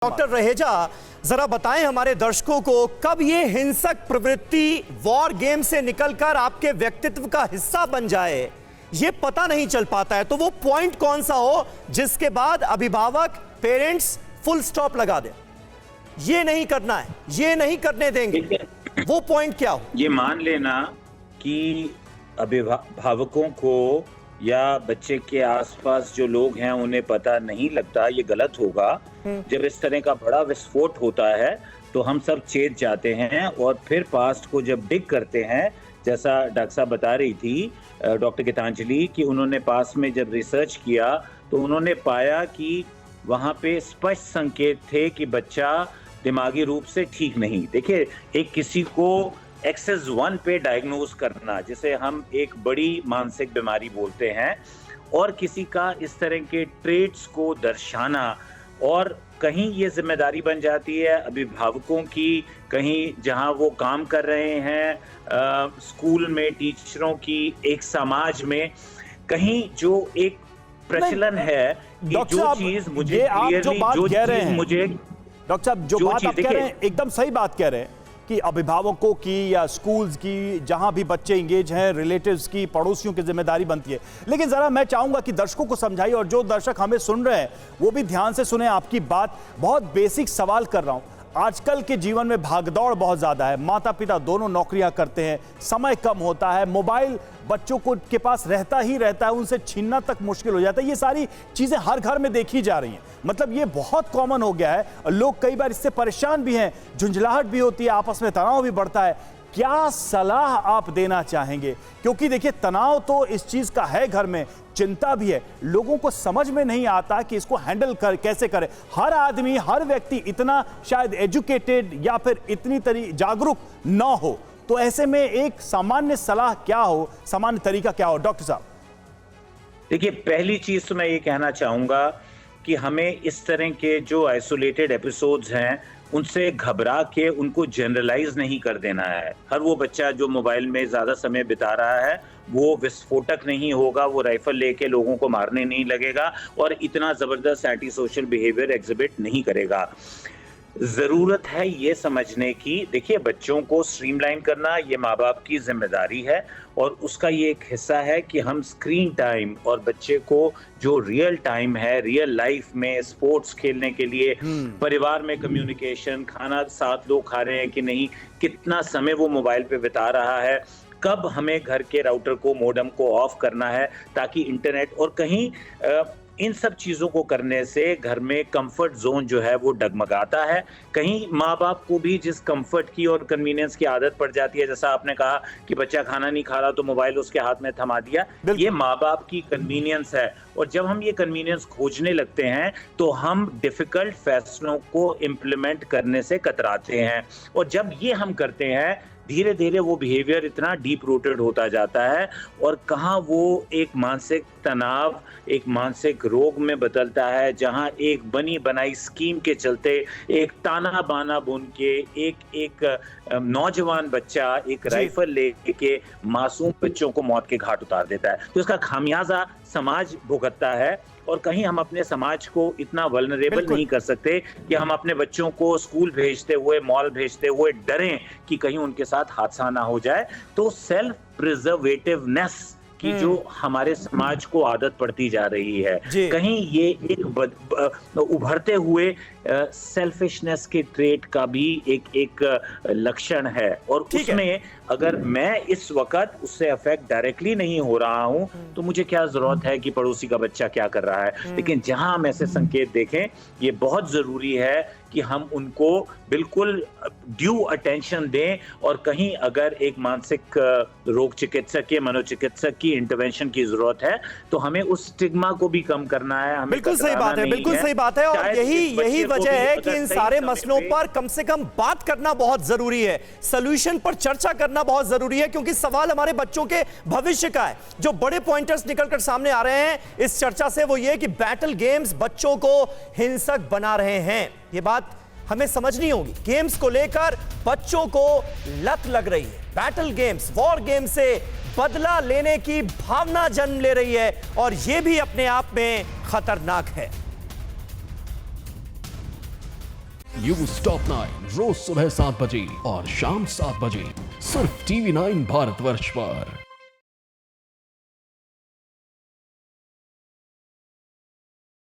Doctor Raheja, जरा बताएं हमारे दर्शकों को, कब ये हिंसक प्रवृत्ति वॉर गेम से निकलकर आपके व्यक्तित्व का हिस्सा बन जाए ये पता नहीं चल पाता है। तो वो पॉइंट कौन सा हो जिसके बाद अभिभावक, पेरेंट्स फुल स्टॉप लगा दें, ये नहीं करना है, ये नहीं करने देंगे, वो पॉइंट क्या हो? ये मान लेना कि अभिभावकों को या बच्चे के आसपास जो लोग हैं उन्हें पता नहीं लगता, ये गलत होगा। जब इस तरह का बड़ा विस्फोट होता है तो हम सब चेत जाते हैं और फिर पास्ट को जब डिग करते हैं, जैसा डॉक्टर साहब बता रही थी, डॉक्टर गीतांजलि, कि उन्होंने पास्ट में जब रिसर्च किया तो उन्होंने पाया कि वहाँ पे स्पष्ट संकेत थे कि बच्चा दिमागी रूप से ठीक नहीं। देखिए, एक किसी को एक्सेस 1 पे डायग्नोज करना, जिसे हम एक बड़ी मानसिक बीमारी बोलते हैं, और किसी का इस तरह के ट्रेट्स को दर्शाना, और कहीं ये जिम्मेदारी बन जाती है अभिभावकों की, कहीं जहां वो काम कर रहे हैं, स्कूल में टीचरों की, एक समाज में, कहीं जो एक प्रचलन है कि जो चीज मुझे डॉक्टर साहब जो बात आप कह रहे हैं एकदम सही बात कह रहे हैं कि अभिभावकों की या स्कूल्स की, जहां भी बच्चे इंगेज हैं, रिलेटिव्स की, पड़ोसियों की जिम्मेदारी बनती है। लेकिन जरा मैं चाहूंगा कि दर्शकों को समझाइए, और जो दर्शक हमें सुन रहे हैं वो भी ध्यान से सुने आपकी बात। बहुत बेसिक सवाल कर रहा हूं, आजकल के जीवन में भागदौड़ बहुत ज्यादा है, माता पिता दोनों नौकरियां करते हैं, समय कम होता है, मोबाइल बच्चों को के पास रहता ही रहता है, उनसे छीनना तक मुश्किल हो जाता है। ये सारी चीजें हर घर में देखी जा रही हैं, मतलब ये बहुत कॉमन हो गया है। लोग कई बार इससे परेशान भी हैं, झुंझलाहट भी होती है, आपस में तनाव भी बढ़ता है। क्या सलाह आप देना चाहेंगे? क्योंकि देखिए, तनाव तो इस चीज का है, घर में चिंता भी है, लोगों को समझ में नहीं आता कि इसको हैंडल कैसे करें। हर आदमी, हर व्यक्ति इतना शायद एजुकेटेड या फिर इतनी जागरूक ना हो, तो ऐसे में एक सामान्य सलाह क्या हो, सामान्य तरीका क्या हो डॉक्टर साहब? देखिए, पहली चीज तो मैं ये कहना चाहूंगा कि हमें इस तरह के जो आइसोलेटेड एपिसोड्स हैं उनसे घबरा के उनको जनरलाइज नहीं कर देना है। हर वो बच्चा जो मोबाइल में ज्यादा समय बिता रहा है वो विस्फोटक नहीं होगा, वो राइफल लेके लोगों को मारने नहीं लगेगा और इतना जबरदस्त एंटी सोशल बिहेवियर एग्जिबिट नहीं करेगा। जरूरत है ये समझने की, देखिए, बच्चों को स्ट्रीमलाइन करना ये माँ बाप की जिम्मेदारी है, और उसका ये एक हिस्सा है कि हम स्क्रीन टाइम और बच्चे को जो रियल टाइम है, रियल लाइफ में स्पोर्ट्स खेलने के लिए, परिवार में कम्युनिकेशन, खाना साथ लोग खा रहे हैं कि नहीं, कितना समय वो मोबाइल पे बिता रहा है, कब हमें घर के राउटर को, मोडेम को ऑफ करना है ताकि इंटरनेट, और कहीं इन सब चीज़ों को करने से घर में कंफर्ट जोन जो है वो डगमगाता है। कहीं माँ बाप को भी जिस कंफर्ट की और कन्वीनियंस की आदत पड़ जाती है, जैसा आपने कहा कि बच्चा खाना नहीं खा रहा तो मोबाइल उसके हाथ में थमा दिया, ये माँ बाप की कन्वीनियंस है। और जब हम ये कन्वीनियंस खोजने लगते हैं तो हम डिफिकल्ट फैसलों को इम्प्लीमेंट करने से कतराते हैं, और जब ये हम करते हैं धीरे धीरे वो बिहेवियर इतना डीप रूटेड होता जाता है, और कहाँ वो एक मानसिक तनाव, एक मानसिक रोग में बदलता है, जहाँ एक बनी बनाई स्कीम के चलते एक ताना बाना बुन के एक नौजवान बच्चा एक राइफल लेके मासूम बच्चों को मौत के घाट उतार देता है। तो इसका खामियाजा समाज भुगतता है, और कहीं हम अपने समाज को इतना वल्नरेबल नहीं कर सकते कि हम अपने बच्चों को स्कूल भेजते हुए, मॉल भेजते हुए डरें कि कहीं उनके साथ हादसा ना हो जाए। तो सेल्फ प्रिजर्वेटिवनेस की जो हमारे समाज को आदत पड़ती जा रही है, कहीं ये एक उभरते हुए सेल्फिशनेस के ट्रेट का भी एक लक्षण है, और उसमें अगर मैं इस वक्त उससे अफेक्ट डायरेक्टली नहीं हो रहा हूं तो मुझे क्या जरूरत है कि पड़ोसी का बच्चा क्या कर रहा है। लेकिन जहां हम ऐसे संकेत देखें, ये बहुत जरूरी है कि हम उनको बिल्कुल ड्यू अटेंशन दें, और कहीं अगर एक मानसिक रोग चिकित्सक के, मनोचिकित्सक की इंटरवेंशन की जरूरत है तो हमें उस स्टिग्मा को भी कम करना है। हमें बिल्कुल सही बात है, बिल्कुल सही बात है, और यही वजह है कि इन सारे मसलों पर कम से कम बात करना बहुत जरूरी है, सोल्यूशन पर चर्चा करना बहुत जरूरी है, क्योंकि सवाल हमारे बच्चों के भविष्य का है। जो बड़े पॉइंटर्स निकलकर सामने आ रहे हैं इस चर्चा से वो ये कि बैटल गेम्स बच्चों को हिंसक बना रहे हैं। ये बात हमें समझनी होगी। गेम्स को लेकर बच्चों को लत लग रही है, बैटल गेम्स, वॉर गेम से बदला लेने की भावना जन्म ले रही है, और यह भी अपने आप में खतरनाक है। न्यूज टॉप 9 रोज सुबह 7 बजे और शाम 7 बजे सिर्फ TV9 भारतवर्ष पर।